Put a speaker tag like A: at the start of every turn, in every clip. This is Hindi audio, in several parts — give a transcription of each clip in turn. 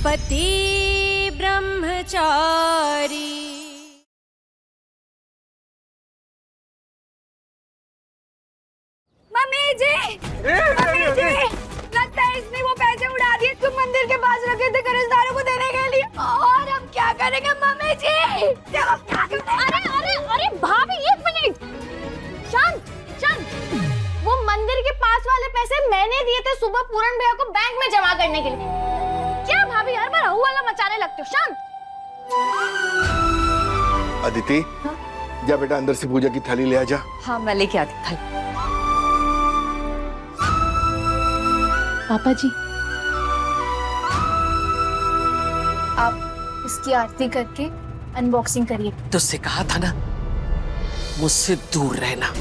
A: पति ब्रह्मचारी।
B: मम्मी जी, लगता है इसने वो पैसे उड़ा दिए तुम मंदिर के पास रखे थे कर्जदारों को देने के लिए। और हम क्या करेंगे मम्मी जी? हम क्या करेंगे? अरे भाभी, एक मिनट, शांत शांत। वो मंदिर के पास वाले पैसे मैंने दिए थे सुबह पूरन भैया को बैंक में जमा करने के लिए। क्या भाभी हर बार हवा मचाने लगते हो? शांत।
C: अदिति, जा बेटा अंदर से पूजा की थाली ले आ जा।
A: हाँ मैं लेके आती थाली।
B: पापा जी, आप इसकी आरती करके अनबॉक्सिंग करिए।
D: तुझसे कहा था ना मुझसे दूर रहना।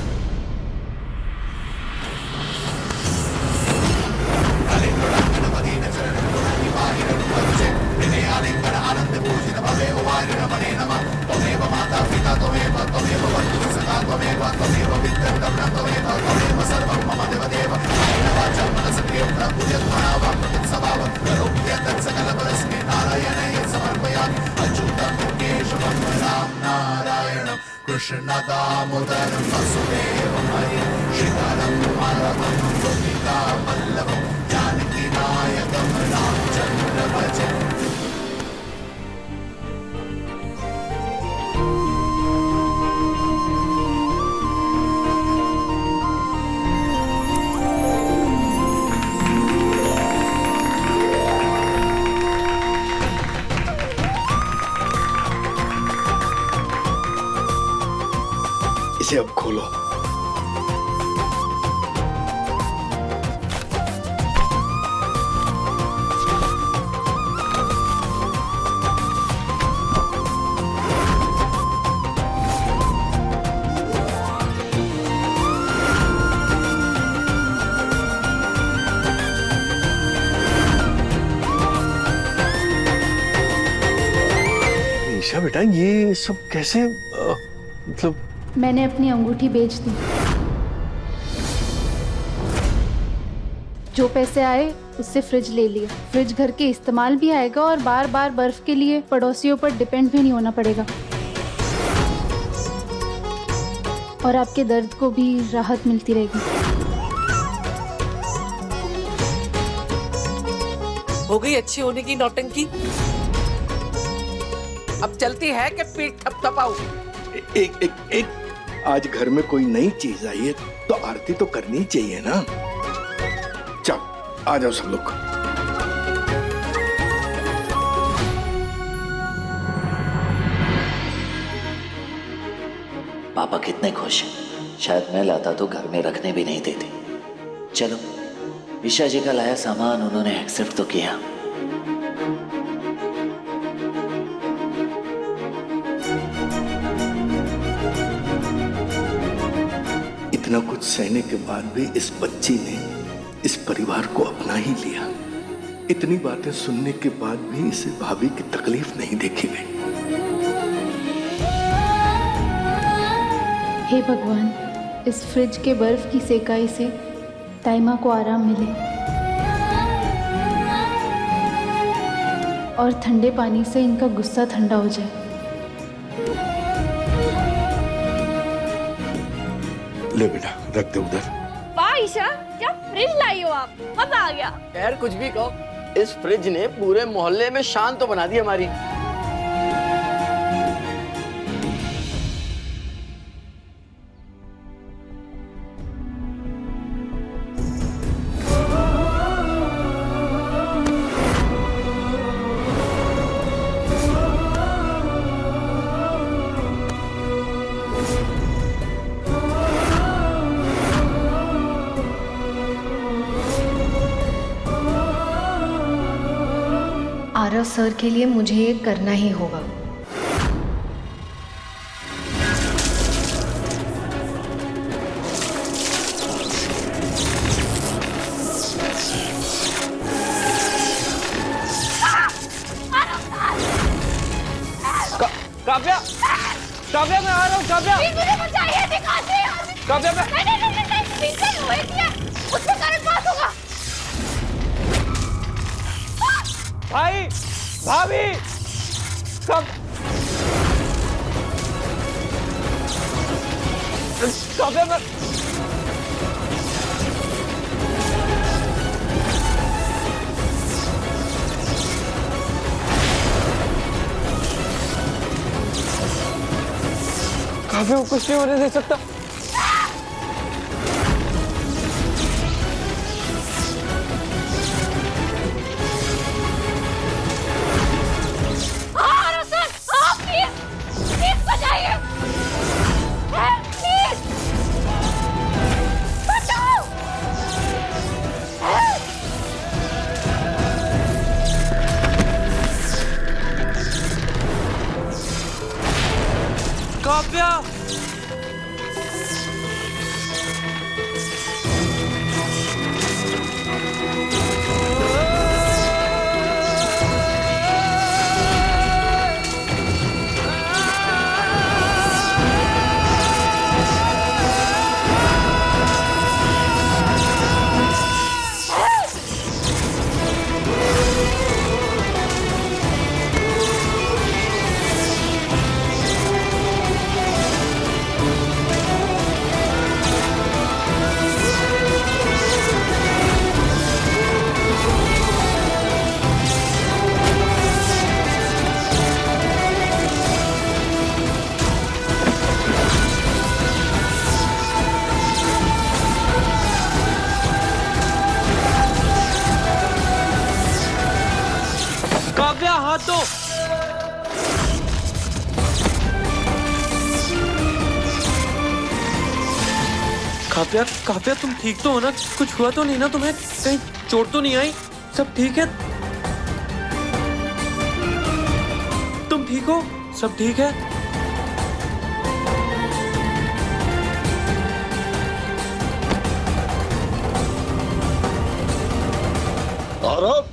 E: कृष्ण दामोदर वसुदेव शिखरं माधवं गोपिका वल्लभं जानकी नायकं रामचंद्र भजे।
C: इसे अब खोलो। ईशा बेटा, ये सब कैसे मतलब?
B: मैंने अपनी अंगूठी बेच दी। जो पैसे आए उससे फ्रिज ले लिया। फ्रिज घर के इस्तेमाल भी आएगा और बार बार बर्फ के लिए पड़ोसियों पर डिपेंड भी नहीं होना पड़ेगा। और आपके दर्द को भी राहत मिलती रहेगी।
D: हो गई अच्छी होने की नौटंकी। अब चलती है कि पीठ थपथपाऊं?
C: एक आज घर में कोई नई चीज आई है तो आरती तो करनी चाहिए ना। चल आ जाओ सब लोग।
F: पापा कितने खुश हैं। शायद मैं लाता तो घर में रखने भी नहीं देते। चलो, ईशा जी का लाया सामान उन्होंने एक्सेप्ट तो किया।
C: इतना कुछ सहने के बाद भी इस बच्ची ने इस परिवार को अपना ही लिया। इतनी बातें सुनने के बाद भी इसे भाभी की तकलीफ नहीं देखी गई।
B: हे भगवान, इस फ्रिज के बर्फ की सेकाई से ताइमा को आराम मिले और ठंडे पानी से इनका गुस्सा ठंडा हो जाए।
C: ले बेटा, रख दे उधर।
B: वाह ईशा, क्या फ्रिज लाई हो आप, मजा आ गया।
G: यार कुछ भी कहो, इस फ्रिज ने पूरे मोहल्ले में शान तो बना दी हमारी।
A: आरव सर के लिए मुझे ये करना ही होगा।
G: काव्या, काव्या मैं आ रहा हूँ। काव्या
B: मुझे बचाइए, दिखाते हैं।
G: काव्या मैं
B: उससे करंट पास होगा।
H: भाई, भाभी, कब काव्या मैं काव्या को कुछ नहीं होने दे सकता। काव्या काव्या हाथ दो। काव्या काव्या तुम ठीक तो हो ना? कुछ हुआ तो नहीं ना तुम्हें? कहीं चोट तो नहीं आई? सब ठीक है? तुम ठीक हो? सब ठीक है?
C: आरव,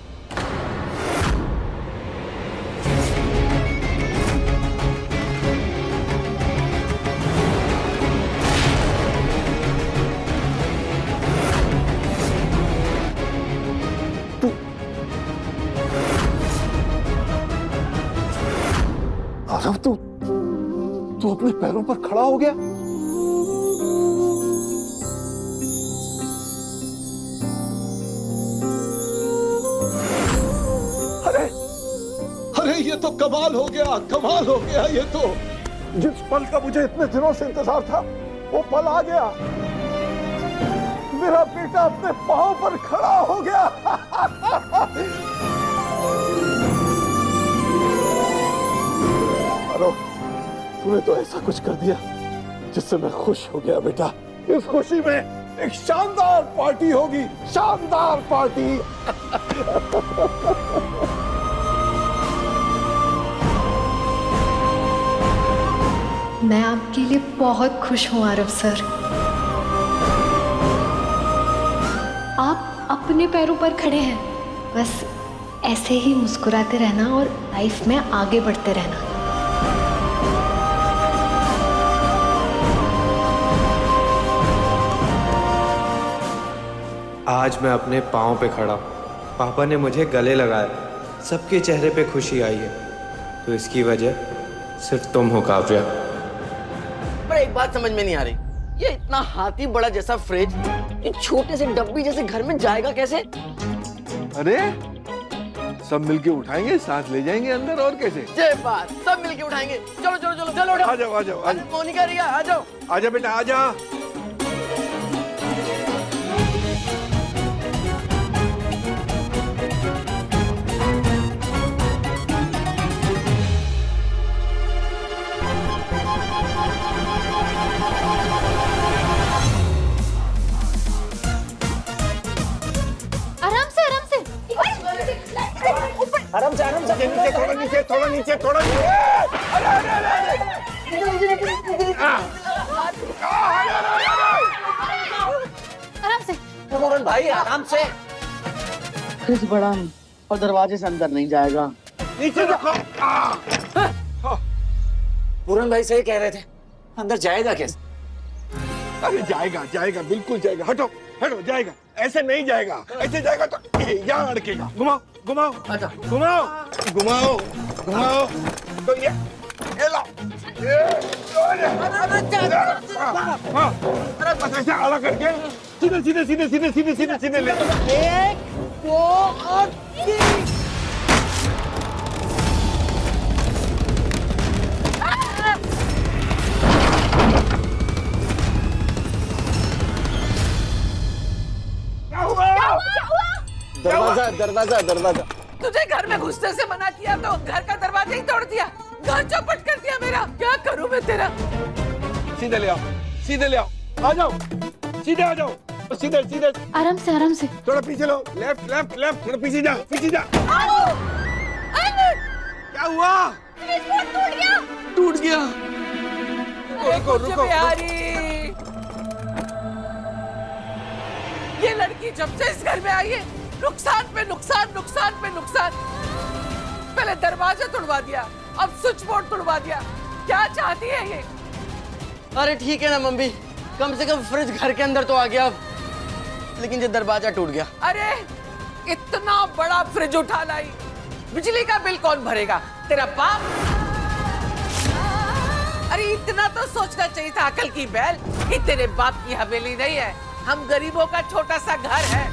C: आरव, तू अपने पैरों पर खड़ा हो गया? अरे अरे, ये तो कमाल हो गया, कमाल हो गया। ये तो जिस पल का मुझे इतने दिनों से इंतजार था, वो पल आ गया। मेरा बेटा अपने पांव पर खड़ा हो गया। तूने तो ऐसा कुछ कर दिया जिससे मैं खुश हो गया बेटा। इस खुशी में एक शानदार पार्टी होगी, शानदार पार्टी।
A: मैं आपके लिए बहुत खुश हूँ आरव सर। आप अपने पैरों पर खड़े हैं। बस ऐसे ही मुस्कुराते रहना और लाइफ में आगे बढ़ते रहना।
H: आज मैं अपने पाँव पे खड़ा। पापा ने मुझे गले लगाया, सबके चेहरे पे खुशी आई है, तो इसकी वजह सिर्फ तुम हो काव्या।
G: पर एक बात समझ में नहीं आ रही, ये इतना हाथी बड़ा जैसा फ्रिज ये छोटे से डब्बी जैसे घर में जाएगा कैसे?
C: अरे सब मिलके उठाएंगे, साथ ले जाएंगे अंदर, और कैसे?
G: जय बात, सब मिलके उठाएंगे। चलो चलो चलो चलो उठाओ।
C: आ जाओ आ जाओ आ जाओ।
G: मोनिका, रिया, आ जाओ।
C: आजा बेटा आजा।
G: आराम से नीचे, थोड़ा नीचे, थोड़ा नीचे, थोड़ा नीचे।
B: आराम से
G: मोहन भाई, आराम से। फ्रिज बड़ा और दरवाजे से अंदर नहीं जाएगा। नीचे रखो।
F: पूरन भाई सही कह रहे थे, अंदर जाएगा कैसे?
C: अरे जाएगा जाएगा, बिल्कुल जाएगा। हटो हटो, जाएगा। ऐसे नहीं जाएगा, ऐसे जाएगा तो यहाँ अड़केगा। घुमाओ घुमाओ,
G: अच्छा
C: घुमाओ घुमाओ घुमाओ, तो ये लो, हाँ, बस ऐसे आला करके सीधे सीधे सीधे सीधे सीधे सीधे सीधे ले।
G: 1 2 और 3। दरवाजा दरवाजा दरवाजा।
I: तुझे घर में घुसने से मना किया तो घर का दरवाजा ही तोड़ दिया, घर चौपट कर दिया मेरा। क्या करूं मैं तेरा?
C: सीधे ले आओ, सीधे ले आओ, आ जाओ, सीधे आ जाओ, सीधे सीधे।
A: आराम से आराम से।
C: थोड़ा पीछे लो, लेफ्ट लेफ्ट लेफ्ट, थोड़ा पीछे जा, पीछे जा। क्या हुआ?
B: टूट गया।
C: टूट गया। रुको रुको।
I: बिहारी, ये लड़की जब से इस घर में आई है नुकसान पे नुकसान, नुकसान पे नुकसान। पहले दरवाजा तोड़वा दिया, अब स्विच बोर्ड तोड़वा दिया। क्या चाहती है ये?
G: अरे ठीक है ना मम्मी, कम से कम फ्रिज घर के अंदर तो आ गया अब, लेकिन ये दरवाजा टूट गया।
I: अरे इतना बड़ा फ्रिज उठा लाई, बिजली का बिल कौन भरेगा? तेरा बाप। अरे इतना तो सोचना चाहिए था अकल की बैल कि तेरे बाप की हवेली नहीं है, हम गरीबों का छोटा सा घर है।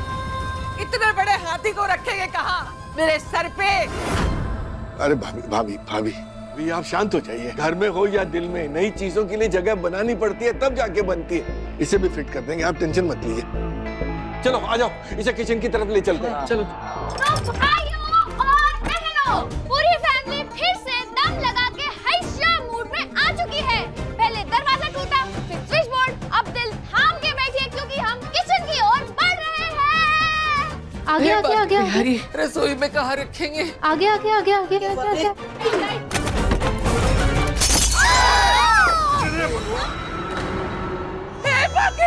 I: इतने बड़े हाथी को रखेंगे कहाँ? मेरे सर पे।
C: अरे भाभी भाभी भाभी, भी आप शांत हो जाइए। घर में हो या दिल में, नई चीजों के लिए जगह बनानी पड़ती है, तब जाके बनती है। इसे भी फिट कर देंगे, आप टेंशन मत लीजिए। चलो आ जाओ, इसे किचन की तरफ ले चलते हैं। चलो
B: और बहनों, पूरी फैमिली फिर से दम लगा के हैशा मूड में आ चुकी है। पहले दरवाजा टूटा, फिर स्विच बोर्ड, अब दिल थाम के बैठिए क्योंकि हम किचन की ओर बढ़ रहे हैं।
A: आगे आगे आगे आगे
I: बिहारी, रसोई में कहाँ रखेंगे?
A: आगे आगे आगे आगे आगे आगे।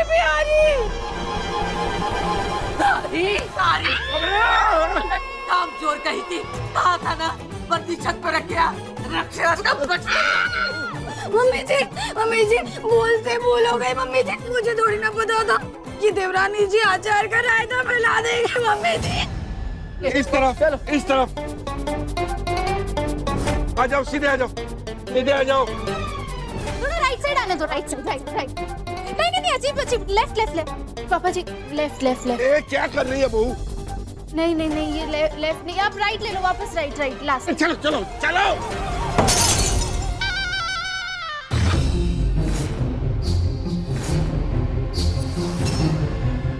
I: बिहारी, सारी काम चोर कही थी, कहा था ना बत्ती छत पर रख गया, रक्षा तब बच गई।
B: मम्मी जी भूल से भूल हो गई। मम्मी जी मुझे थोड़ी ना पता था कि देवरानी जी अचार का रायता फैला देंगे। मम्मी जी
C: इस तरफ, चलो इस तरफ आ जाओ, सीधे आ जाओ, सीधे आ जाओ।
B: थोड़ा राइट साइड आने दो, राइट साइड, राइट राइट। नहीं नहीं अजीब अजीब, लेफ्ट लेफ्ट लेफ्ट।
A: पापा जी लेफ्ट लेफ्ट लेफ्ट।
C: ए क्या कर रही है बहू?
A: नहीं नहीं नहीं, ये लेफ्ट नहीं, आप राइट ले लो, वापस राइट राइट लास्ट।
C: चलो चलो चलो।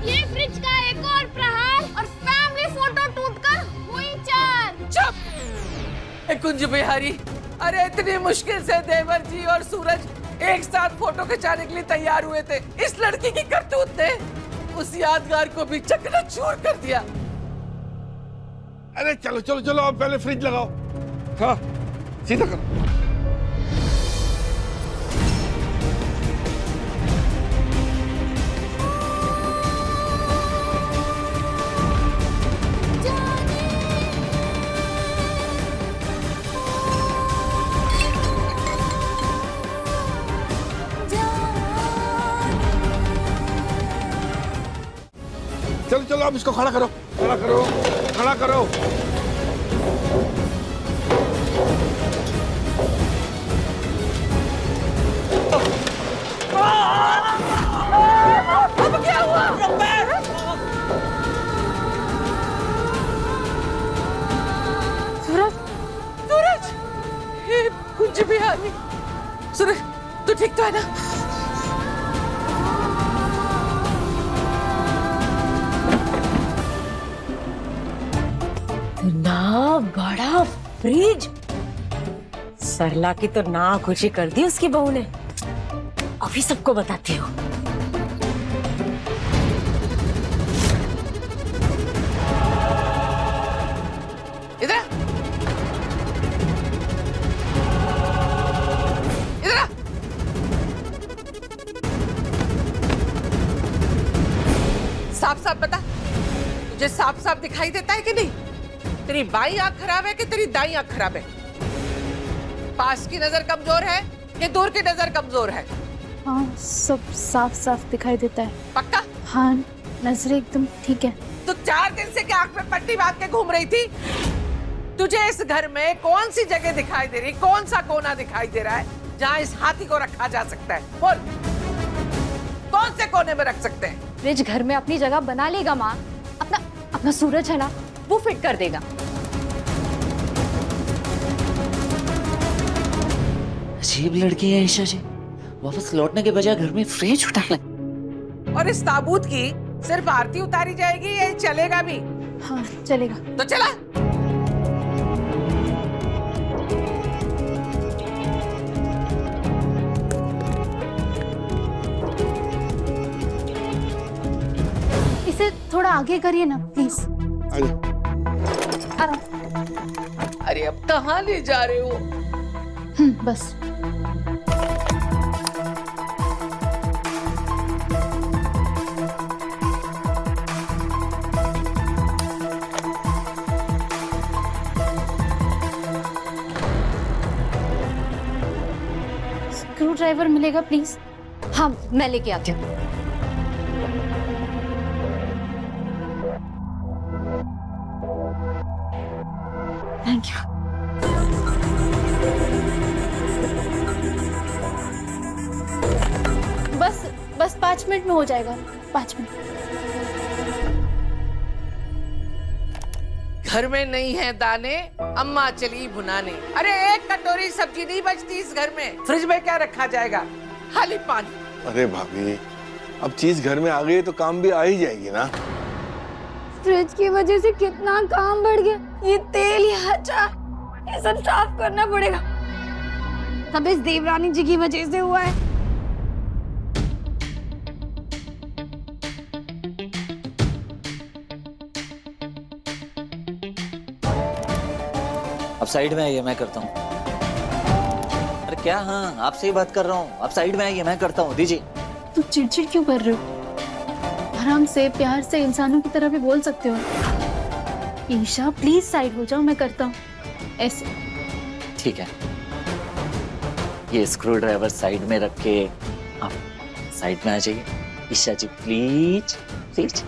B: ये फ्रिज का एक और प्रहार और फैमिली फोटो टूटकर हुई चार।
I: चुप! कुंज बिहारी, अरे इतनी मुश्किल से देवर जी और सूरज एक साथ फोटो खिंचाने के लिए तैयार हुए थे। इस लड़की की करतूत ने उस यादगार को भी चकनाचूर कर दिया।
C: अरे चलो चलो चलो, अब पहले फ्रिज लगाओ। हाँ सीधा करो। चलो चलो, अब इसको खड़ा करो, खड़ा करो, खड़ा करो।
I: अब क्या हुआ? सूरज, सूरज, हे कुंज बिहारी, सूरज तू ठीक तो है ना?
J: ना बड़ा फ्रिज, सरला की तो ना खुशी कर दी उसकी बहू ने। अभी सबको बताती हूँ।
I: इधर इधर साफ साफ बता, तुझे साफ साफ दिखाई देता है कि नहीं? तेरी बाई आंख खराब है कि तेरी दाई आंख खराब है? पास की नजर कमजोर है कि दूर की नजर कमजोर है?
A: हाँ सब साफ साफ दिखाई देता है।
I: पक्का?
A: हाँ
B: नजरें एकदम ठीक है।
I: तू 4 दिन से क्या आंख में पट्टी बांध के घूम रही थी? तुझे इस घर में कौन सी जगह दिखाई दे रही, कौन सा कोना दिखाई दे रहा है जहाँ इस हाथी को रखा जा सकता है? बोल, कौन से कोने में रख सकते हैं?
B: फ्रिज घर में अपनी जगह बना लेगा माँ। अपना सूरज है ना, वो फिट कर देगा।
F: अजीब लड़की है ईशा जी, वापस लौटने के बजाय घर में फ्रिज उठा ले।
I: और इस ताबूत की सिर्फ आरती उतारी जाएगी, ये चलेगा भी?
B: हाँ चलेगा।
I: तो चला।
B: इसे थोड़ा आगे करिए ना प्लीज।
I: अरे अब कहाँ ले जा रहे हो?
B: बस। स्क्रू ड्राइवर मिलेगा प्लीज? हाँ मैं लेके आती हूँ। Thank you. बस 5 मिनट में हो जाएगा। 5 मिनट।
I: घर में नहीं है दाने, अम्मा चली भुनाने। अरे एक कटोरी सब्जी नहीं बचती इस घर में। फ्रिज में क्या रखा जाएगा? खाली पानी।
C: अरे भाभी, अब चीज घर में आ गई तो काम भी आ ही जाएगी ना।
B: फ्रिज की वजह से कितना काम बढ़ गया। ये तेल, ये अचार, ये सब साफ करना पड़ेगा। सब इस देवरानी जी की वजह से हुआ है।
F: अब साइड में आइए, मैं करता हूँ। अरे क्या, हाँ आपसे ही बात कर रहा हूँ। आप साइड में आइए, मैं करता हूँ। दीजिए।
B: तू चिड़चिड़ क्यों कर रहे हो? आराम से, प्यार से, इंसानों की तरह भी बोल सकते हो। ईशा प्लीज साइड हो जाओ, मैं करता हूँ। ऐसे
F: ठीक है, ये स्क्रू ड्राइवर साइड में रख के आप साइड में आ जाइए। ईशा जी प्लीज प्लीज।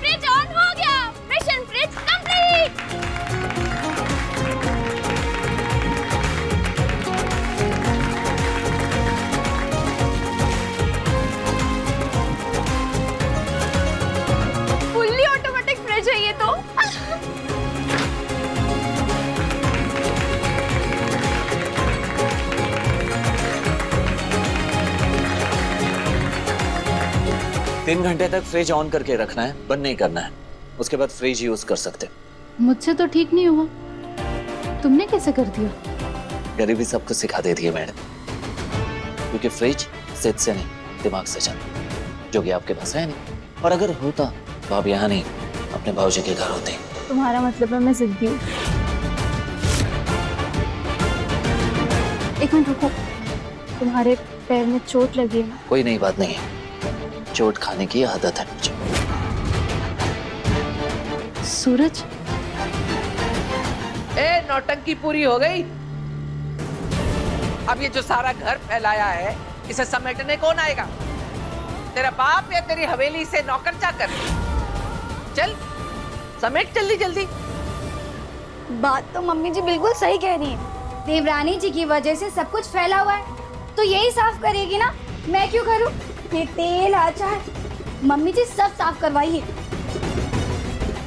B: फ्रिज ऑन हो गया। Mission fridge complete. Fully automatic fridge है ये तो।
F: तीन घंटे तक फ्रिज ऑन करके रखना है, बंद नहीं करना है। उसके बाद फ्रिज यूज कर सकते।
B: मुझसे तो ठीक नहीं हुआ, तुमने कैसे कर दिया?
F: गरीबी सबको सिखा देती है मैडम, क्योंकि फ्रिज जिद से नहीं, दिमाग से चलता, जो कि आपके पास है नहीं। और अगर होता तो आप यहाँ नहीं, अपने भाऊजी के घर होते।
B: तुम्हारा मतलब है मैं जिद्दी हूँ। एक मिनट रुको, तुम्हारे पैर में चोट लगी है।
F: कोई नई बात नहीं है, चोट खाने की आदत है मुझे।
B: सूरज,
I: ए नौटंकी पूरी हो गई। अब ये जो सारा घर फैलाया है, इसे समेटने कौन आएगा? तेरा बाप या तेरी हवेली से नौकर चाकर? चल समेट जल्दी जल्दी।
B: बात तो मम्मी जी बिल्कुल सही कह रही है। देवरानी जी की वजह से सब कुछ फैला हुआ है, तो यही साफ करेगी ना, मैं क्यों करूं? ये तेल, अचार, मम्मी जी सब साफ करवाइए।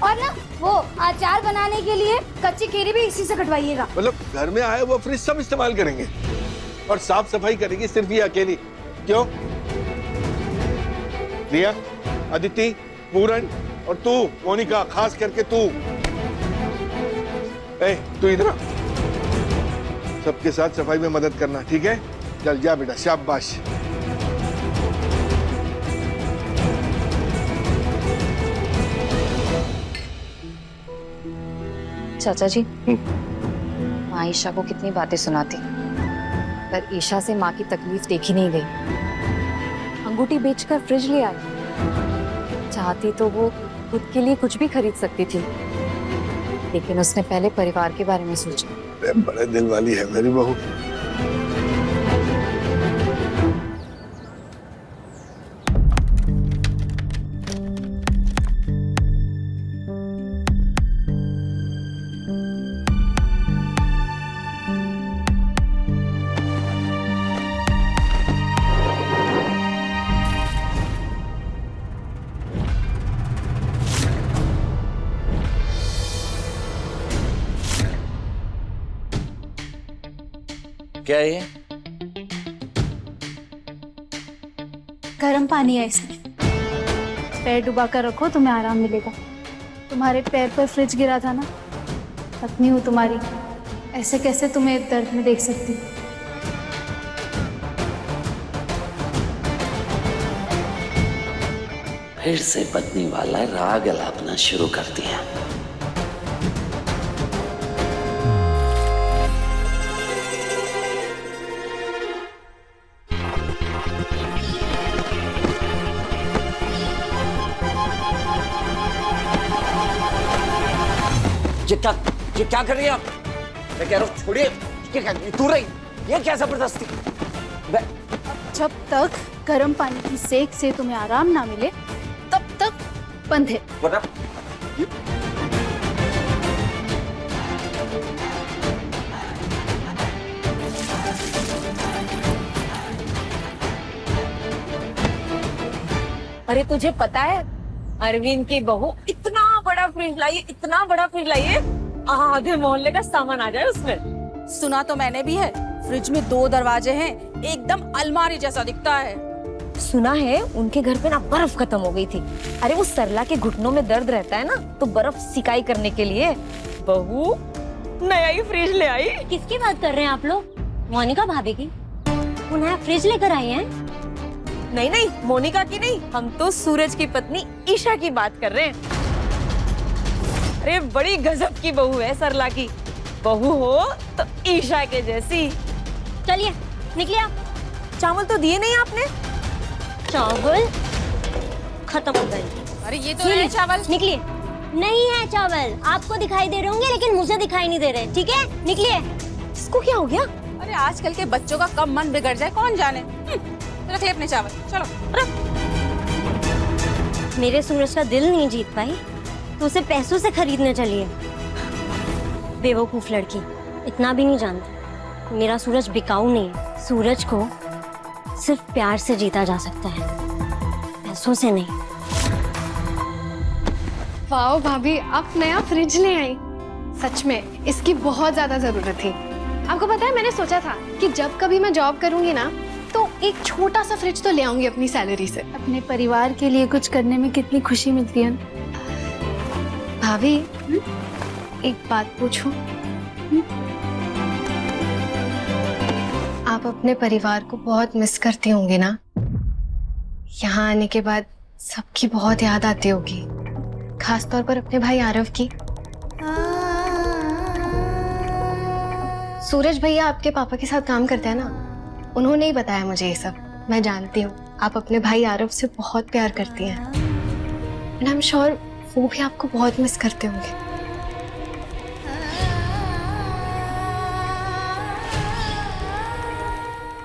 B: और ना वो अचार बनाने के लिए कच्ची केरी भी इसी से कटवाइएगा।
C: मतलब घर में आए वो फ्रिज सब इस्तेमाल करेंगे और साफ सफाई करेगी सिर्फ ये अकेली? क्यों? रिया, अदिति, पूरन और तू मोनिका, खास करके तू। तू इधर आ, सबके साथ सफाई में मदद करना, ठीक है? चल जा बेटा, शाबाश।
B: चाचा जी, माँ ईशा को कितनी बातें सुनाती, पर ईशा से माँ की तकलीफ देखी नहीं गई। अंगूठी बेचकर फ्रिज ले आई। चाहती तो वो खुद के लिए कुछ भी खरीद सकती थी, लेकिन उसने पहले परिवार के बारे में सोचा।
C: बड़े दिल वाली है मेरी बहू।
F: क्या है ये?
K: गर्म पानी है इसमें, पैर डुबा कर रखो, तुम्हें आराम मिलेगा। तुम्हारे पैर पर फ्रिज गिरा था ना, पत्नी हूँ तुम्हारी, ऐसे कैसे तुम्हें दर्द में देख सकती।
F: फिर से पत्नी वाला राग अलापना शुरू कर दिया। ये क्या कर रही है आप? मैं कह रहा हूँ छोड़िए। दूर रही, ये क्या जबरदस्ती?
K: जब तक गर्म पानी की सेक से तुम्हें आराम ना मिले तब तक बंद है।
J: अरे तुझे पता है अरविंद की बहू इतना बड़ा फ्रिज लाई है, इतना बड़ा फ्रिज लाई है, आधे मोहल्ले का सामान आ जाए उसमें।
K: सुना तो मैंने भी है, फ्रिज में 2 दरवाजे हैं, एकदम अलमारी जैसा दिखता है।
J: सुना है उनके घर पे ना बर्फ खत्म हो गई थी। अरे वो सरला के घुटनों में दर्द रहता है ना, तो बर्फ सिकाई करने के लिए बहू नया ही फ्रिज ले आई।
L: किसकी बात कर रहे हैं आप लोग? मोनिका भाभी की? वो नया फ्रिज लेकर आई हैं?
J: नहीं नहीं, मोनिका की नहीं, हम तो सूरज की पत्नी ईशा की बात कर रहे हैं। अरे बड़ी गजब की बहू है सरला की। बहू हो तो ईशा के जैसी।
L: चलिए निकलिए आप।
J: चावल तो दिए नहीं आपने।
L: चावल खत्म हो गए।
K: अरे ये तो है चावल।
L: निकलिए। नहीं है चावल, आपको दिखाई दे रहे होंगे लेकिन मुझे दिखाई नहीं दे रहे। ठीक है निकलिए।
J: इसको क्या हो गया?
K: अरे आजकल के बच्चों का कब मन बिगड़ जाए कौन जाने। रख ले अपने चावल, चलो।
L: मेरे सूरज का दिल नहीं जीत पाई तो उसे पैसों से खरीदने चलिए। बेवकूफ लड़की, इतना भी नहीं जानती मेरा सूरज बिकाऊ नहीं है। सूरज को सिर्फ प्यार से जीता जा सकता है, पैसों से नहीं।
A: वाओ भाभी, आप नया फ्रिज ले आई। सच में इसकी बहुत ज्यादा जरूरत थी। आपको पता है मैंने सोचा था कि जब कभी मैं जॉब करूंगी ना तो एक छोटा सा फ्रिज तो ले आऊंगी अपनी सैलरी से।
K: अपने परिवार के लिए कुछ करने में कितनी खुशी मिलती है।
A: भाभी एक बात पूछूं? आप अपने परिवार को बहुत मिस करती होंगी ना? यहाँ आने के बाद सबकी बहुत याद आती होगी, खासतौर पर अपने भाई आरव की। सूरज भैया आपके पापा के साथ काम करते हैं ना, उन्होंने ही बताया मुझे ये सब। मैं जानती हूँ आप अपने भाई आरव से बहुत प्यार करती हैं। एंड आई एम श्योर वो भी आपको बहुत मिस करते होंगे।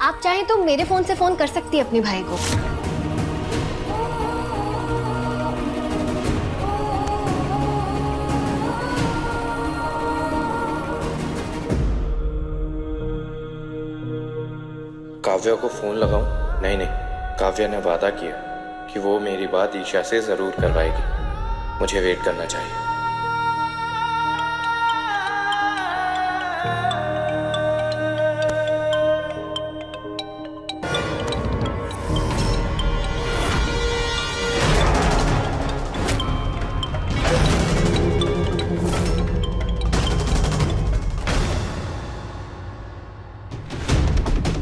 A: आप चाहें तो मेरे फोन से फोन कर सकती है अपने भाई को।
H: काव्या को फोन लगाऊं? नहीं नहीं, काव्या ने वादा किया कि वो मेरी बात ईशा से जरूर करवाएगी। मुझे वेट करना चाहिए।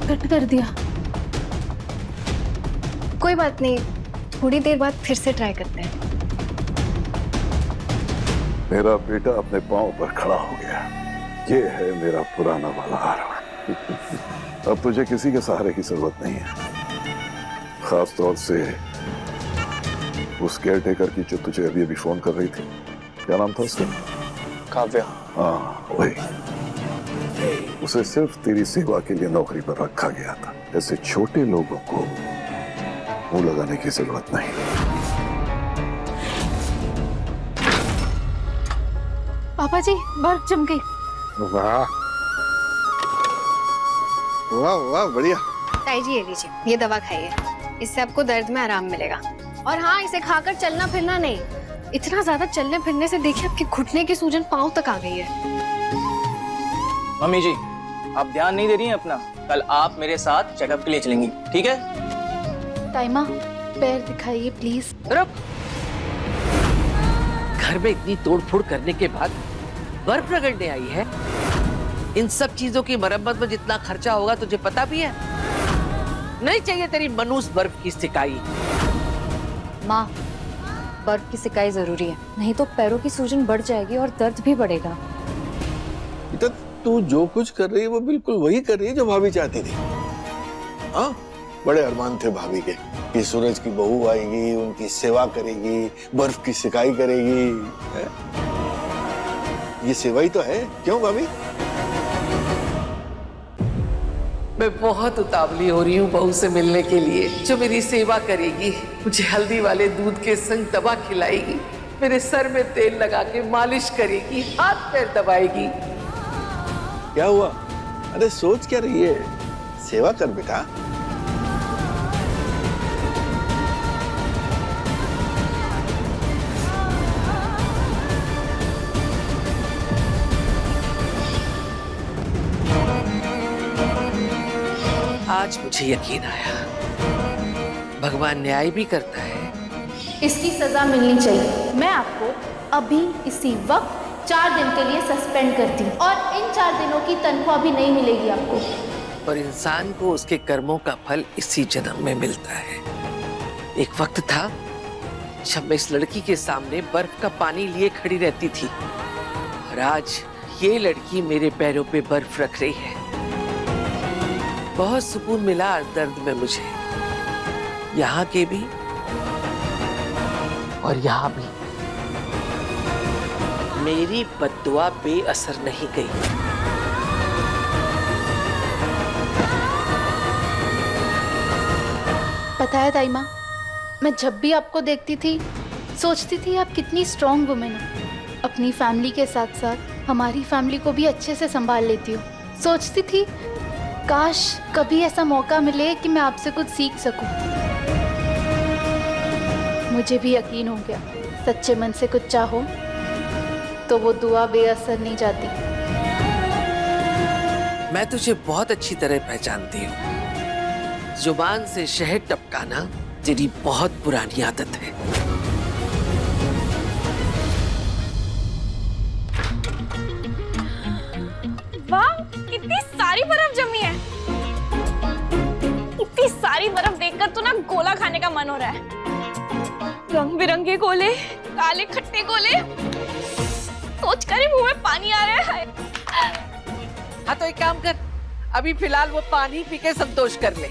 K: कट कर दिया।
A: कोई बात नहीं, थोड़ी देर बाद फिर से ट्राई करते हैं।
E: मेरा बेटा अपने पांव पर खड़ा हो गया। ये है मेरा पुराना वाला आराम। अब तुझे किसी के सहारे की जरूरत नहीं है, खास तौर से उस केयर टेकर की जो तुझे अभी अभी फोन कर रही थी। क्या नाम था उसका?
H: काव्या।
E: हाँ वही। उसे सिर्फ तेरी सेवा के लिए नौकरी पर रखा गया था। ऐसे छोटे लोगों को मुंह लगाने की जरूरत नहीं।
K: पापा जी बर्फ जम गई।
C: वाह वाह वाह, बढ़िया।
A: ताई जी ये लीजिए, ये दवा खाइए, इससे आपको दर्द में आराम मिलेगा। और हाँ, इसे खाकर चलना फिरना नहीं। इतना ज्यादा चलने फिरने से देखिए आपके घुटने की सूजन पांव तक आ गई है।
M: मम्मी जी, आप ध्यान नहीं दे रही हैं अपना। कल आप मेरे साथ चेकअप के लिए चलेंगी, ठीक है?
K: ताइमा पैर दिखाइए प्लीज।
I: रुक। घर में इतनी तोड़फोड़ करने के बाद बर्फ रगड़ने आई है। इन सब चीजों की मरम्मत में जितना खर्चा होगा तुझे पता भी है। नहीं चाहिए तेरी मनूस बर्फ की सिकाई।
J: माँ, बर्फ की सिकाई जरूरी है, नहीं तो पैरों की सूजन बढ़ जाएगी और दर्द भी बढ़ेगा।
C: बेटा तू जो कुछ कर रही है वो बिल्कुल वही कर रही है जो भाभी चाहती थी। हाँ, बड़े अरमान थे भाभी के कि सूरज की बहू आएगी, उनकी सेवा करेगी, बर्फ की सिकाई करेगी। है? ये सेवा ही तो है, क्यों भाभी?
I: मैं बहुत उतावली हो रही हूँ बहू से मिलने के लिए, जो मेरी सेवा करेगी, मुझे हल्दी वाले दूध के संग दवा खिलाएगी, मेरे सर में तेल लगा के मालिश करेगी, हाथ पैर दबाएगी।
C: क्या हुआ? अरे सोच क्या रही है? सेवा कर बेटा।
I: आज मुझे यकीन आया, भगवान न्याय भी करता है।
K: इसकी सजा मिलनी चाहिए। मैं आपको अभी इसी वक्त 4 दिन के लिए सस्पेंड करती हूँ और इन 4 दिनों की तनख्वाह भी नहीं मिलेगी आपको।
I: और इंसान को उसके कर्मों का फल इसी जन्म में मिलता है। एक वक्त था जब मैं इस लड़की के सामने बर्फ का पानी लिए खड़ी रहती थी, और आज ये लड़की मेरे पैरों पे बर्फ रख रही है। बहुत सुकून मिला दर्द में मुझे, यहाँ के भी और यहाँ भी। मेरी बद्दुआ बेअसर नहीं गई।
K: पता है ताइमा, मैं जब भी आपको देखती थी सोचती थी आप कितनी स्ट्रॉन्ग वुमेन हो। अपनी फैमिली के साथ साथ हमारी फैमिली को भी अच्छे से संभाल लेती हो। सोचती थी काश कभी ऐसा मौका मिले कि मैं आपसे कुछ सीख सकूं। मुझे भी यकीन हो गया, सच्चे मन से कुछ चाहो तो वो दुआ बेअसर नहीं जाती।
I: मैं तुझे बहुत अच्छी तरह पहचानती हूँ। जुबान से शहद टपकाना तेरी बहुत पुरानी आदत है।
J: वाह, कितनी सारी बर्फ जमी है। इतनी सारी बर्फ देखकर तो ना गोला खाने का मन हो रहा है। रंग बिरंगे गोले, काले खट्टे गोले, सोचकर ही मुंह में पानी आ रहा है।
I: हाँ तो एक काम कर, अभी फिलहाल वो पानी पी के संतोष कर ले।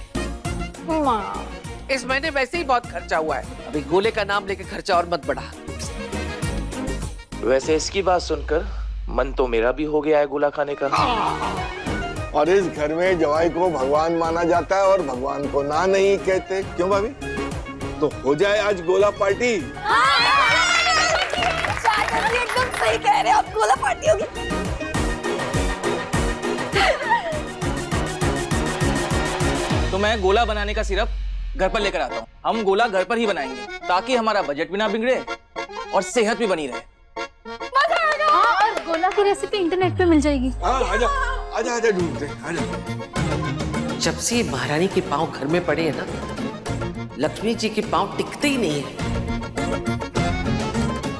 J: माँ,
I: इस महीने वैसे ही बहुत खर्चा हुआ है, अभी गोले का नाम लेके खर्चा और मत बढ़ा।
M: वैसे इसकी बात सुनकर मन तो मेरा भी हो गया है गोला खाने का।
C: और इस घर में जवाई को भगवान माना जाता है और भगवान को ना नहीं कहते, क्यों भाभी? तो हो जाए आज गोला पार्टी।
B: एकदम सही कह रहे हो, अब गोला पार्टी होगी।
M: तो मैं गोला बनाने का सिरप घर पर लेकर आता हूँ। हम गोला घर पर ही बनाएंगे ताकि हमारा बजट भी ना बिगड़े और सेहत भी बनी रहे।
K: हाँ, और गोला की रेसिपी इंटरनेट पे मिल जाएगी।
C: हाँ, आजा आजा आजा, ढूंढते आजा।
I: जब से महारानी के पांव घर में पड़े हैं ना, लक्ष्मी जी के पांव टिकते ही नहीं है।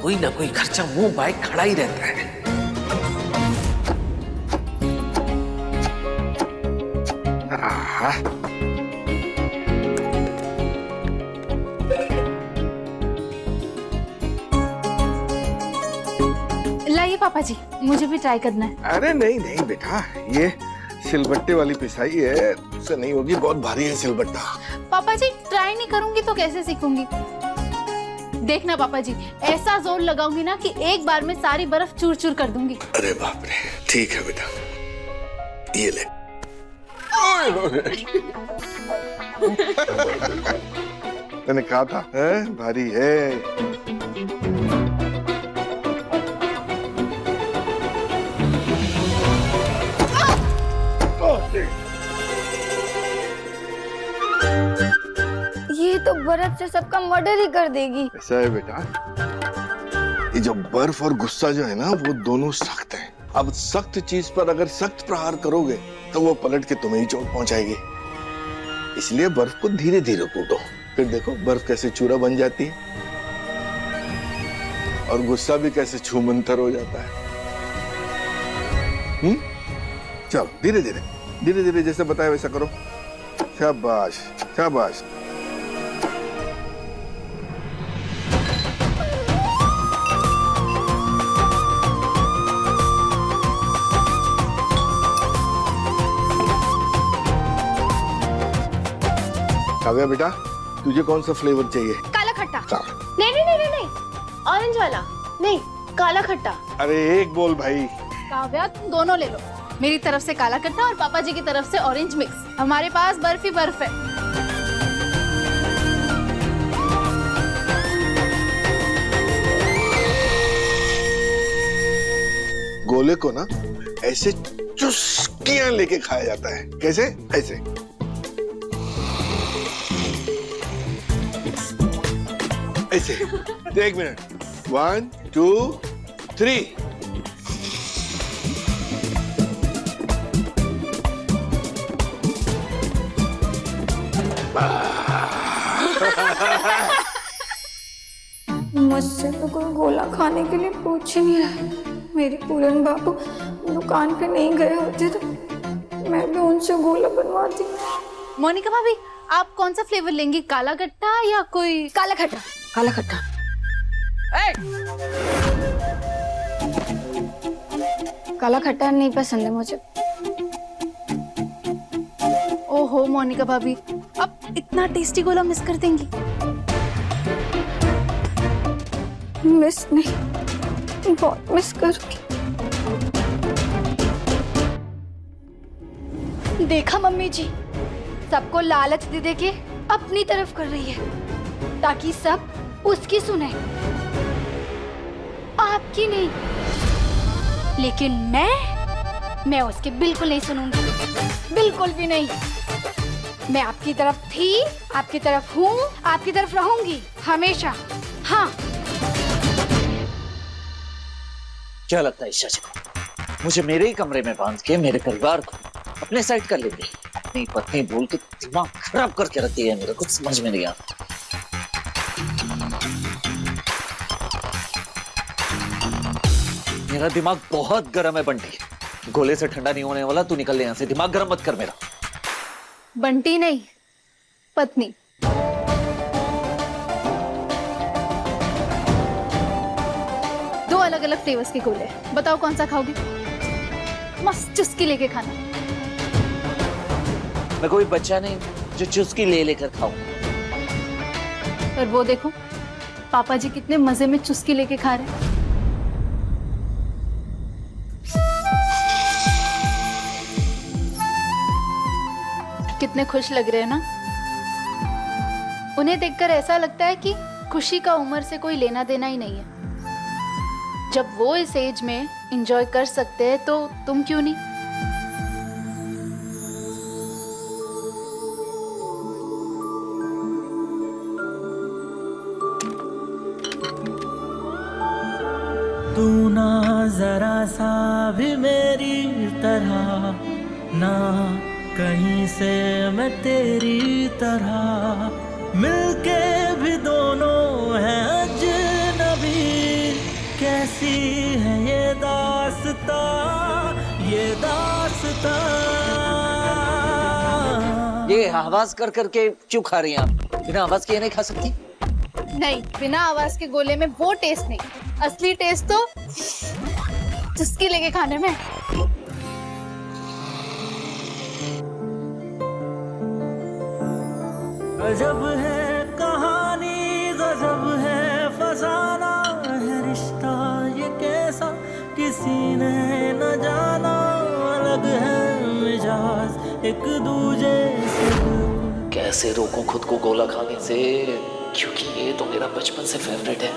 I: कोई ना कोई खर्चा मुंह बाय खड़ा ही रहता है।
K: पापा जी, मुझे भी ट्राई करना है।
C: अरे नहीं नहीं बेटा, ये सिलबट्टे वाली पिसाई है, उससे नहीं होगी, बहुत भारी है सिलबट्टा।
K: पापा जी, ट्राई नहीं करूंगी तो कैसे सीखूंगी? देखना पापा जी, ऐसा जोर लगाऊंगी ना कि एक बार में सारी बर्फ चूर चूर कर दूंगी।
C: अरे बाप रे, ठीक है बेटा, ये ले। मैंने कहा था भारी है।
B: ये तो बर्फ से सबका मर्डर ही कर देगी।
C: ऐसा है बेटा, ये जो बर्फ और गुस्सा जो है ना, वो दोनों सख्त हैं। अब सख्त चीज पर अगर सख्त प्रहार करोगे तो वो पलट के तुम्हें ही चोट पहुंचाएगी। इसलिए बर्फ को धीरे धीरे कूटो, फिर देखो बर्फ कैसे चूरा बन जाती है और गुस्सा भी कैसे छूमंतर हो जाता है। चलो धीरे धीरे धीरे धीरे जैसे बताया वैसा करो। शाबाश शाबाश। काव्या बेटा, तुझे कौन सा फ्लेवर चाहिए?
A: काला खट्टा।
C: काला।
A: नहीं नहीं नहीं नहीं, ऑरेंज वाला नहीं, काला खट्टा।
C: अरे एक बोल भाई।
K: काव्या, तुम दोनों ले लो, मेरी तरफ से काला खट्टा और पापा जी की तरफ से ऑरेंज मिक्स। हमारे पास बर्फ ही बर्फ है।
C: गोले को ना ऐसे चुस्कियां लेके खाया जाता है। कैसे? ऐसे। ऐसे। एक मिनट, 1 2 3।
B: मुझसे तो कोई गोला खाने के लिए पूछ ही नहीं रहा। मेरे पूरन बाबू दुकान पे नहीं गए होते तो मैं भी उनसे गोला बनवाती।
K: मोनिका भाभी, आप कौन सा फ्लेवर लेंगी, काला खट्टा या कोई?
B: काला खट्टा। काला खट्टा। काला खट्टा नहीं पसंद है मुझे।
K: ओहो मोनिका भाभी, अब इतना टेस्टी गोला मिस कर देंगी?
B: मिस नहीं, बहुत मिस करूंगी। देखा मम्मी जी, सबको लालच दे दे के अपनी तरफ कर रही है ताकि सब उसकी सुने, आपकी नहीं। लेकिन मैं उसकी बिल्कुल नहीं सुनूंगी, बिल्कुल भी नहीं। मैं आपकी तरफ थी, आपकी तरफ हूँ, आपकी तरफ रहूंगी हमेशा। हाँ।
F: क्या लगता है ईशा जी को, मुझे मेरे ही कमरे में बांध के मेरे परिवार को अपने साइड कर लेंगे? अपनी पत्नी बोल के दिमाग खराब करके रख दिया है मेरा, कुछ समझ में नहीं आता। मेरा दिमाग बहुत गर्म है बंटी, गोले से ठंडा नहीं होने वाला। तू निकल ले यहाँ से, दिमाग गर्म मत कर मेरा।
K: बंटी नहीं, पत्नी। दो अलग अलग फ्लेवर्स के गोले, बताओ कौन सा खाओगे? मस्त चुस्की लेके खाना।
F: मैं कोई बच्चा नहीं जो चुस्की ले लेकर खाऊं।
K: पर वो देखो, पापा जी कितने मजे में चुस्की लेके खा रहे हैं। कितने खुश लग रहे हैं ना। उन्हें देखकर ऐसा लगता है कि खुशी का उम्र से कोई लेना देना ही नहीं है। जब वो इस एज में एंजॉय कर सकते हैं तो तुम क्यों नहीं?
N: तू ना जरा सा भी मेरी तरह, ना कहीं से मैं तेरी तरह, मिलके भी दोनों हैं अजनबी। कैसी है ये दास्ता, ये दास्ता।
F: ये आवाज कर करके क्यों खा रही हैं आप? बिना आवाज के नहीं खा सकती?
K: नहीं, बिना आवाज के गोले में वो टेस्ट नहीं, असली टेस्ट तो चुस्की लेके खाने में।
N: गजब है कहानी, गजब है फसाना, है रिश्ता ये कैसा किसी ने न जाना। अलग है मिजाज एक दूजे से।
F: कैसे रोकूं खुद को गोला खाने से, क्योंकि ये तो मेरा बचपन से फेवरेट है।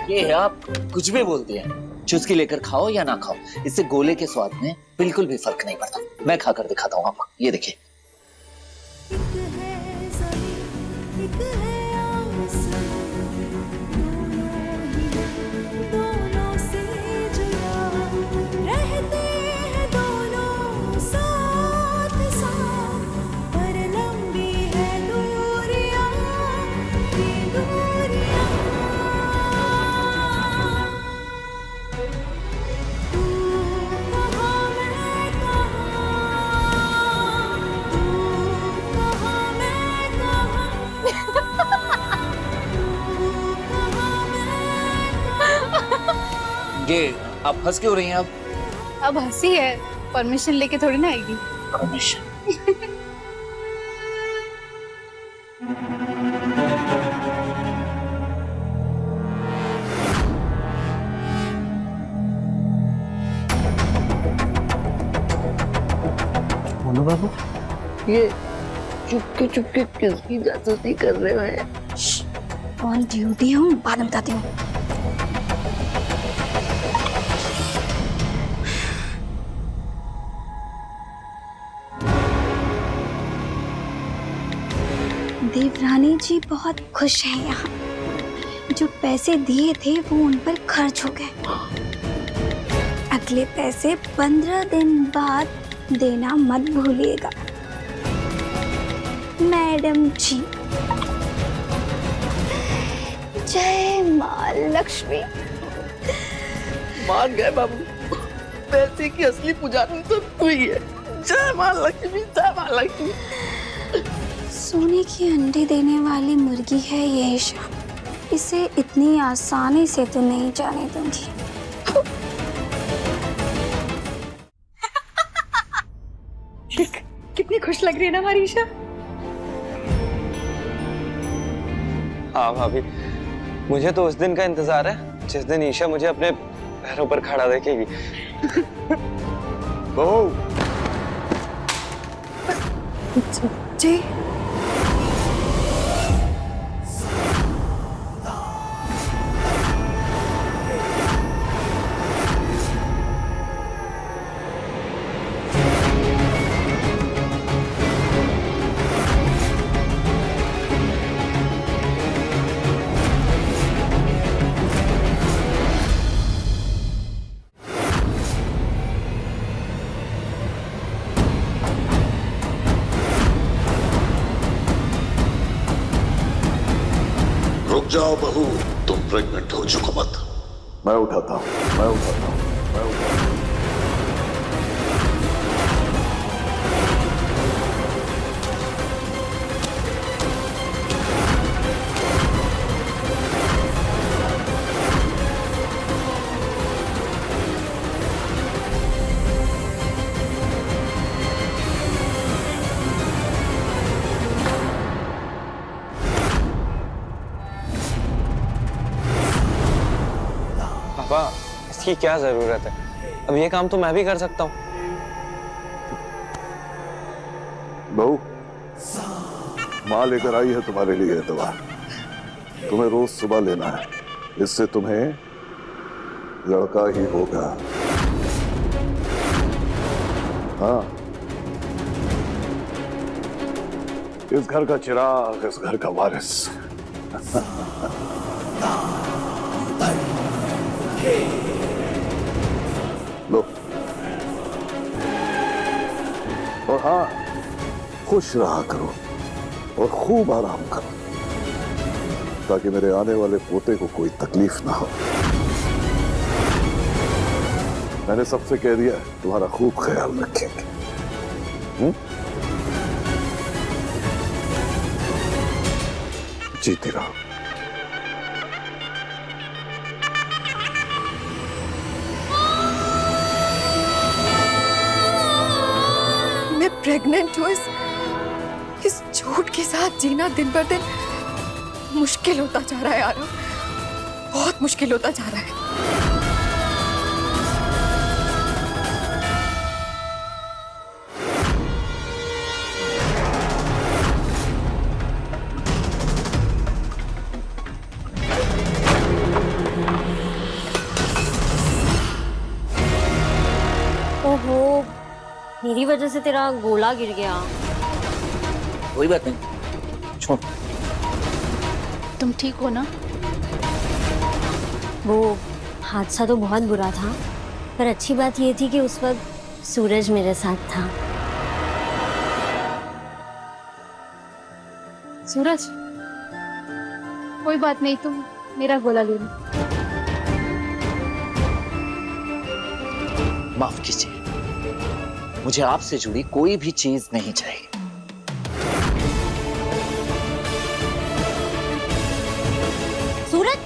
F: ये है, आप कुछ भी बोलती हैं, चुस्की लेकर खाओ या ना खाओ, इससे गोले के स्वाद में बिल्कुल भी फर्क नहीं पड़ता। मैं खाकर दिखाता हूँ आपको, ये देखिए। ये आप हंस क्यों रही हैं?
K: अब हंसी है, परमिशन लेके थोड़ी ना आएगी।
F: परमिशन?
G: मोनू बाबू, ये चुपके चुपके किसकी जासूसी कर रहे हैं?
L: ऑन ड्यूटी हूँ, बाद में बताती हूँ। देवरानी जी बहुत खुश हैं यहाँ। जो पैसे दिए थे वो उन पर खर्च हो गए। अगले पैसे 15 दिन बाद देना मत भूलिएगा मैडम जी। जय माँ लक्ष्मी।
G: मान गए बाबू, पैसे की असली पुजारी तो तू ही है। जय माँ लक्ष्मी, जय माँ लक्ष्मी।
L: सोने की अंडे देने वाली मुर्गी है ये ईशा। इसे इतनी आसानी से तो नहीं जाने दूंगी।
J: कितनी खुश लग रही है ना हमारी ईशा।
H: हाँ भाभी, मुझे तो उस दिन का इंतजार है जिस दिन ईशा मुझे अपने पैरों पर खड़ा देखेगी।
E: बहू
L: जी
E: रुक जाओ बहू, तुम प्रेग्नेंट हो चुको मत। मैं उठाता हूँ, मैं उठाता हूँ, मैं उठाता हूँ।
H: पापा, इसकी क्या जरूरत है? अब ये काम तो मैं भी कर सकता हूँ।
E: बहू, माँ लेकर आई है तुम्हारे लिए दवा। तुम्हें रोज सुबह लेना है, इससे तुम्हें लड़का ही होगा। हाँ, इस घर का चिराग, इस घर का वारिस। लो। और हाँ, खुश रहा करो और खूब आराम करो, ताकि मेरे आने वाले पोते को कोई तकलीफ ना हो। मैंने सबसे कह दिया, तुम्हारा खूब ख्याल रखेंगे। जीती रहो।
B: मैं प्रेग्नेंट हूँ। इस झूठ के साथ जीना दिन ब दिन मुश्किल होता जा रहा है यार, बहुत मुश्किल होता जा रहा है।
L: ओहो, मेरी वजह से तेरा गोला गिर गया।
F: कोई बात नहीं, छोड़।
K: तुम ठीक हो ना?
L: वो हादसा तो बहुत बुरा था, पर अच्छी बात ये थी कि उस वक्त सूरज मेरे साथ था।
K: सूरज, कोई बात नहीं, तुम मेरा गोला ले लो।
F: माफ कीजिए, मुझे आपसे जुड़ी कोई भी चीज नहीं चाहिए।
L: सूरज,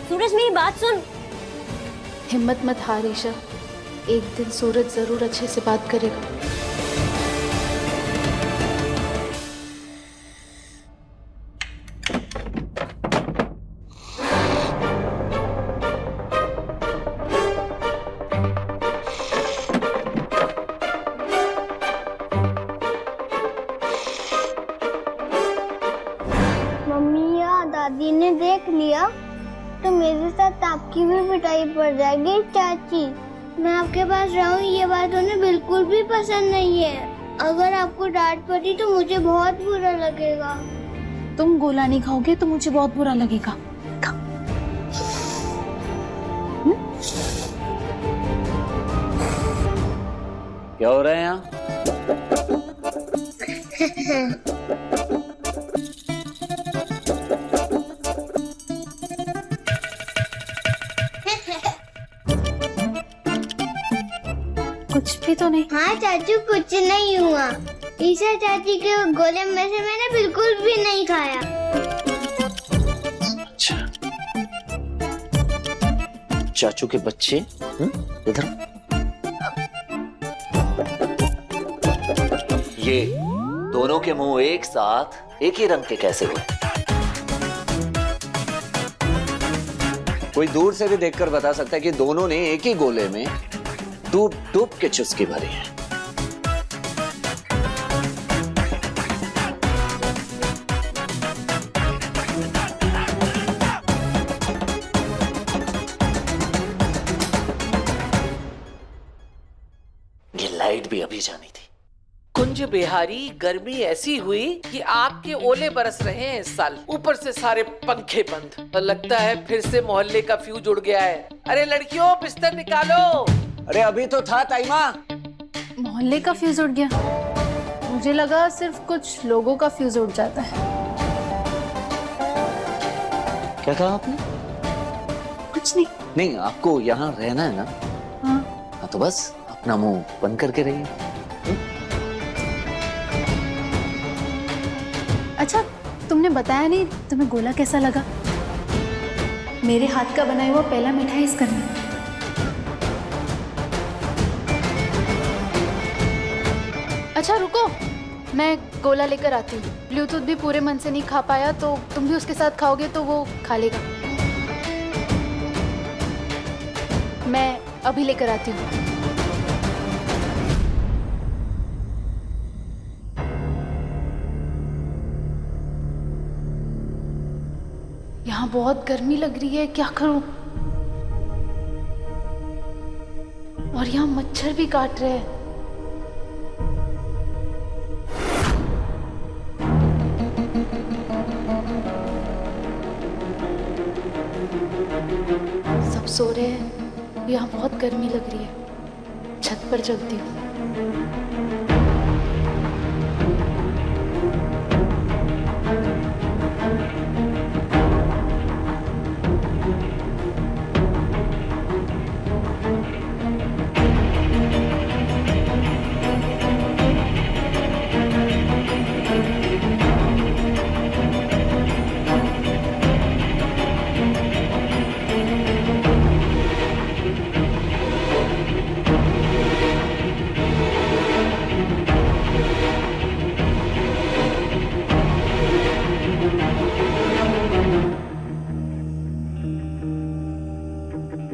L: सूरज मेरी बात सुन।
K: हिम्मत मत हार ईशा, एक दिन सूरज जरूर अच्छे से बात करेगा।
O: मम्मी या दादी ने देख लिया तो मेरे साथ आपकी भी पिटाई पड़ जाएगी। चाची, मैं आपके पास रहूं ये बात उन्हें बिल्कुल भी पसंद नहीं है। अगर आपको डांट पड़ी तो मुझे बहुत बुरा लगेगा।
K: तुम गोला नहीं खाओगे तो मुझे बहुत बुरा लगेगा।
F: क्या हो रहा है यहाँ?
K: कुछ भी तो नहीं।
O: हाँ चाचू, कुछ नहीं हुआ। ईशा चाची के गोले में से मैंने बिल्कुल भी नहीं खाया।
F: अच्छा, चाचू के बच्चे इधर। ये दोनों के मुंह एक साथ एक ही रंग के कैसे हुए? कोई दूर से भी देखकर बता सकता है कि दोनों ने एक ही गोले में डूब डूब के चुस्की भरी है। ये लाइट भी अभी जानी थी।
I: कुंज बिहारी, गर्मी ऐसी हुई कि आग के ओले बरस रहे हैं इस साल। ऊपर से सारे पंखे बंद और लगता है फिर से मोहल्ले का फ्यूज उड़ गया है। अरे लड़कियों, बिस्तर निकालो।
F: अरे अभी तो था टाइमा।
K: मोहल्ले का फ्यूज उड़ गया? मुझे लगा सिर्फ कुछ लोगों का फ्यूज उड़ जाता है।
F: क्या कहा आपने?
K: कुछ नहीं।
F: नहीं, आपको यहाँ रहना है ना? हाँ तो बस अपना मुंह बंद करके रहिए।
K: अच्छा, तुमने बताया नहीं तुम्हें गोला कैसा लगा? मेरे हाथ का बनाया हुआ पहला मिठाई इसका नहीं। अच्छा रुको, मैं गोला लेकर आती हूँ। ब्लूटूथ भी पूरे मन से नहीं खा पाया तो तुम भी उसके साथ खाओगे तो वो खा लेगा। मैं अभी लेकर आती हूँ। यहाँ बहुत गर्मी लग रही है, क्या करूं? और यहाँ मच्छर भी काट रहे हैं। सब सो रहे हैं, यहाँ बहुत गर्मी लग रही है। छत पर चलती हूँ।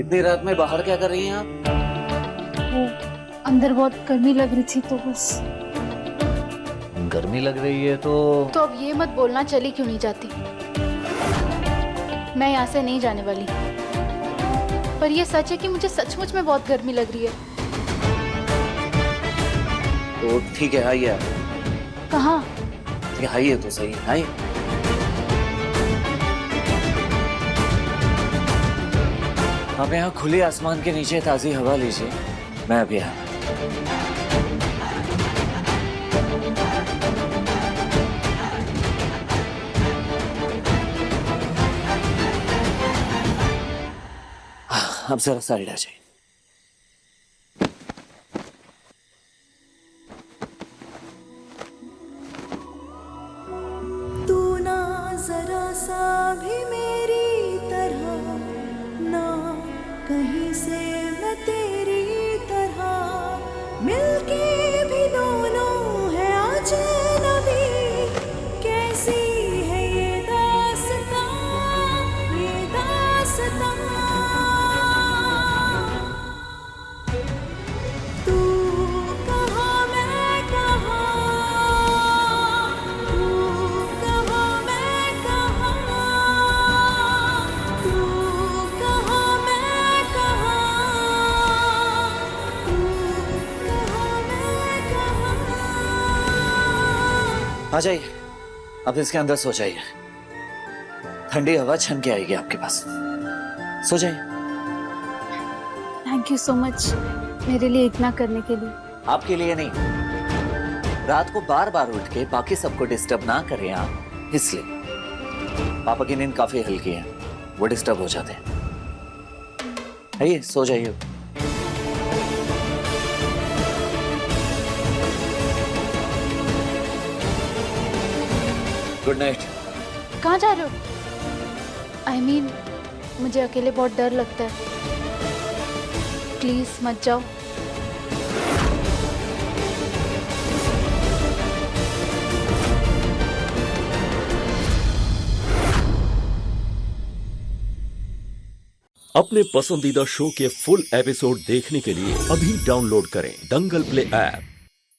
F: इतनी रात में बाहर क्या कर रही हैं आप?
K: वो अंदर बहुत गर्मी लग रही थी तो बस।
F: गर्मी लग रही है तो
K: अब ये मत बोलना चली क्यों नहीं जाती। मैं यहाँ से नहीं जाने वाली, पर ये सच है कि मुझे सचमुच में बहुत गर्मी लग रही है।
F: तो ठीक है, आइए आप।
K: कहाँ?
F: आइए तो सही, आइए। आप यहाँ खुले आसमान के नीचे ताजी हवा लीजिए, मैं अभी आया। अब जरा साइड आ जाइए।
N: तू ना जरा सा भी मेरी तरह, ना कहीं से मैं तेरी तरह, मिलके भी दोनों है अजनबी। कैसी है ये दास्तां, ये दास्तां। तू कहाँ मैं कहाँ, तू कहाँ मैं कहाँ, तू कहाँ मैं कहाँ, तू कहाँ मैं कहाँ।
F: आ जाइए, अब इसके अंदर सो जाइए। ठंडी हवा छन के आएगी आपके पास। सो जाइए।
K: थैंक यू सो मच मेरे लिए इतना करने के लिए।
F: आपके लिए नहीं, रात को बार बार उठ के बाकी सबको डिस्टर्ब ना करें आप, इसलिए। पापा की नींद काफी हल्की है, वो डिस्टर्ब हो जाते हैं। आइए सो जाइए। Good night.
K: कहाँ जा रहे हो? I mean, मुझे अकेले बहुत डर लगता है, प्लीज मत जाओ।
P: अपने पसंदीदा शो के फुल एपिसोड देखने के लिए अभी डाउनलोड करें दंगल प्ले ऐप।